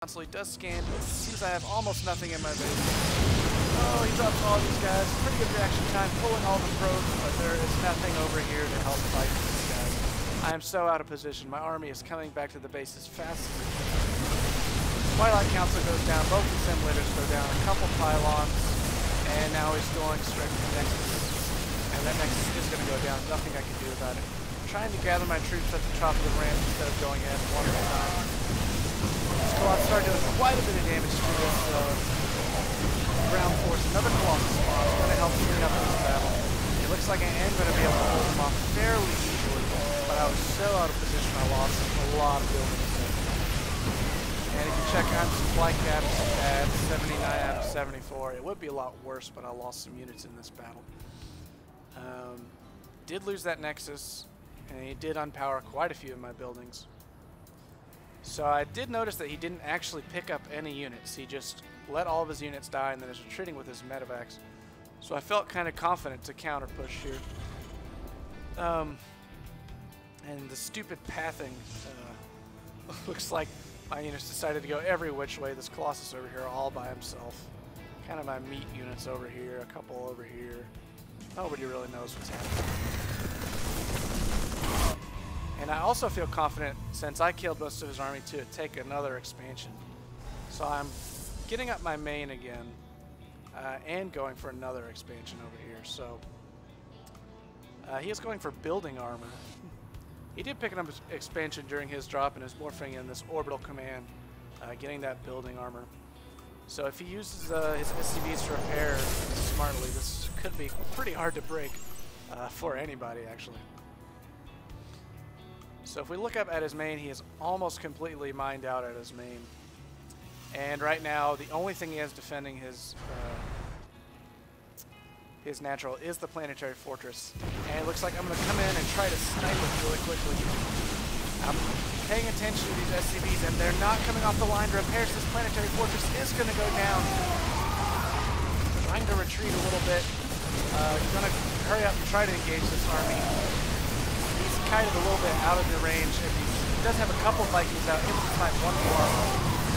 console. He does scan. He sees I have almost nothing in my base. Oh, he drops all these guys. Pretty good reaction time, pulling all the probes, but there is nothing over here to help fight these guys. I am so out of position. My army is coming back to the base as fast as it can. Twilight Council goes down. Both the simulators go down. A couple pylons, and now he's going straight to the Nexus. And that Nexus is going to go down. Nothing I can do about it. I'm trying to gather my troops at the top of the ramp instead of going in one at a time. This Colossus started doing quite a bit of damage to this ground force. Another Colossus spawn is going to help speed up this battle. It looks like I am going to be able to hold him off fairly easily, but I was so out of position I lost a lot of buildings. And if you check on supply caps at 79 out of 74, it would be a lot worse, but I lost some units in this battle. Did lose that Nexus, and he did unpower quite a few of my buildings. So I did notice that he didn't actually pick up any units. He just let all of his units die and then is retreating with his medevacs. So I felt kind of confident to counter push here. And the stupid pathing looks like my units decided to go every which way. This Colossus over here all by himself. Kind of my meat units over here, a couple over here. Nobody really knows what's happening. And I also feel confident, since I killed most of his army, to take another expansion. So I'm getting up my main again, and going for another expansion over here. So he is going for building armor. He did pick up his expansion during his drop and is morphing in this orbital command, getting that building armor. So if he uses his SCVs to repair smartly, this could be pretty hard to break for anybody, actually. So if we look up at his main, he is almost completely mined out at his main. And right now, the only thing he has defending his natural is the planetary fortress. And it looks like I'm going to come in and try to snipe it really quickly. I'm paying attention to these SCVs, and they're not coming off the line to repair, so this planetary fortress is going to go down. Trying to retreat a little bit. He's going to hurry up and try to engage this army. He's kind of a little bit out of the range, and he does have a couple Vikings out, able to snipe one Colossus.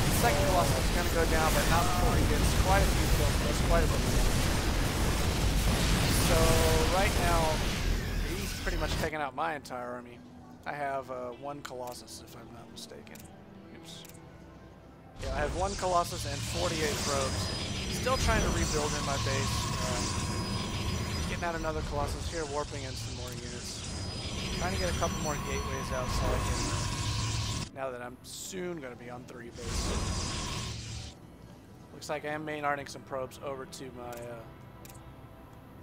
The second Colossus is going to go down, but not before he gets quite a few kills. That's quite a bit of damage. So right now, he's pretty much taken out my entire army. I have one Colossus, if I'm not mistaken. Oops. Yeah, I have one Colossus and 48 probes. Still trying to rebuild in my base. Getting out another Colossus here, warping in some more units. Trying to get a couple more gateways out so I can, now that I'm soon going to be on 3 bases. Looks like I am main-arting some probes over to my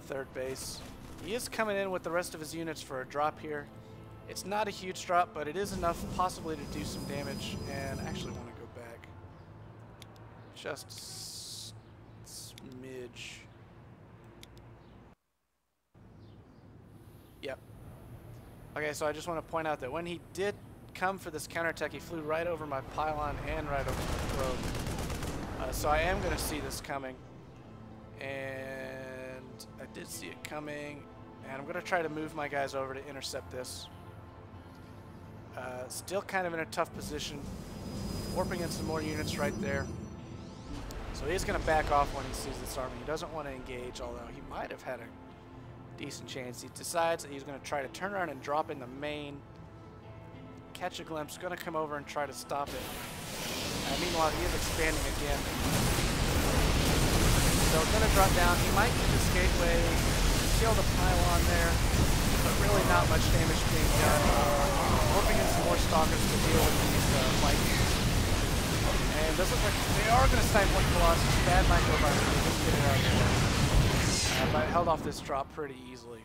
3rd base. He is coming in with the rest of his units for a drop here. It's not a huge drop, but it is enough possibly to do some damage, and I actually want to go back just smidge. Yep. Okay, so I just want to point out that when he did come for this counterattack, he flew right over my pylon and right over my probe. So I am going to see this coming, and I did see it coming, and I'm going to try to move my guys over to intercept this. Still kind of in a tough position, warping in some more units right there. So he's going to back off when he sees this army. He doesn't want to engage, although he might have had a decent chance. He decides that he's going to try to turn around and drop in the main, catch a glimpse, going to come over and try to stop it. Meanwhile, he is expanding again. So going to drop down. He might get this gateway, kill the pylon there, but really not much damage being done. Warping in some more stalkers to deal with these Vikings. And it does look like they are going to snipe one Colossus. Bad micro by me. Just get it out of the way. But I held off this drop pretty easily.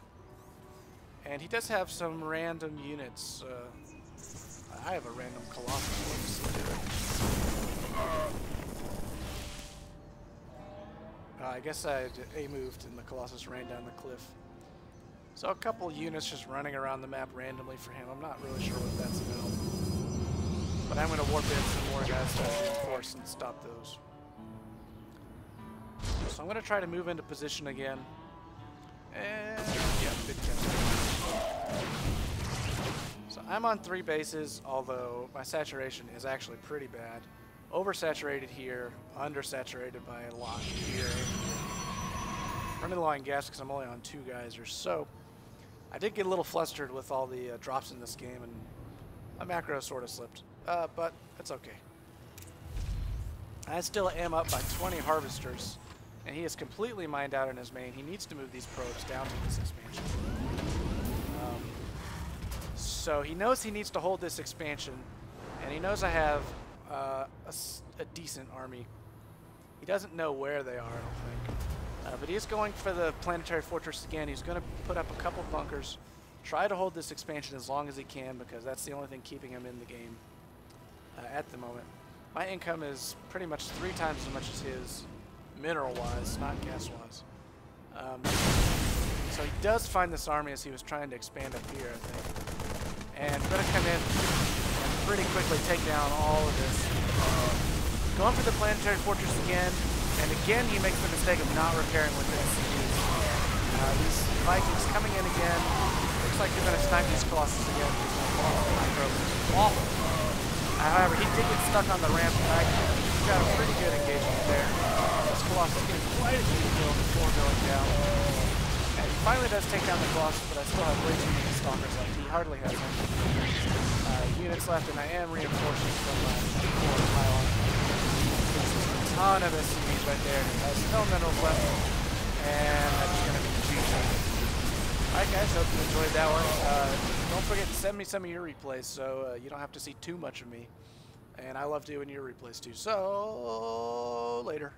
And he does have some random units. I have a random Colossus. Let's see here. I guess I A-moved and the Colossus ran down the cliff. So a couple units just running around the map randomly for him. I'm not really sure what that's about. But I'm going to warp in some more guys to reinforce and stop those. So I'm going to try to move into position again. And yeah, good catch. So I'm on 3 bases, although my saturation is actually pretty bad. oversaturated here, undersaturated by a lot here. Running low on gas because I'm only on 2 guys or so. I did get a little flustered with all the drops in this game, and my macro sort of slipped, but it's okay. I still am up by 20 harvesters, and he is completely mined out in his main. He needs to move these probes down to this expansion. So he knows he needs to hold this expansion, and he knows I have a decent army. He doesn't know where they are, I don't think. But he is going for the planetary fortress again. He's going to put up a couple bunkers, try to hold this expansion as long as he can, because that's the only thing keeping him in the game at the moment. My income is pretty much 3 times as much as his, mineral-wise, not gas-wise. So he does find this army as he was trying to expand up here, I think. And I'm going to come in and pretty quickly take down all of this. Going for the planetary fortress again, and again he makes the mistake of not repairing with the SCVs. These Vikings coming in again. Looks like they're going to snipe these Colossus again. Awful. However, he did get stuck on the ramp. I got a pretty good engagement there. This Colossus getting quite a few kills before going down. And he finally does take down the Colossus, but I still have way too many Stalkers left. He hardly has any units left, and I am reinforcing from my pylon. There's a ton of SCVs right there. There's no minerals left, and that's going to be GG. Alright guys, hope you enjoyed that one. Don't forget to send me some of your replays so you don't have to see too much of me. And I love doing your replays too. So, later.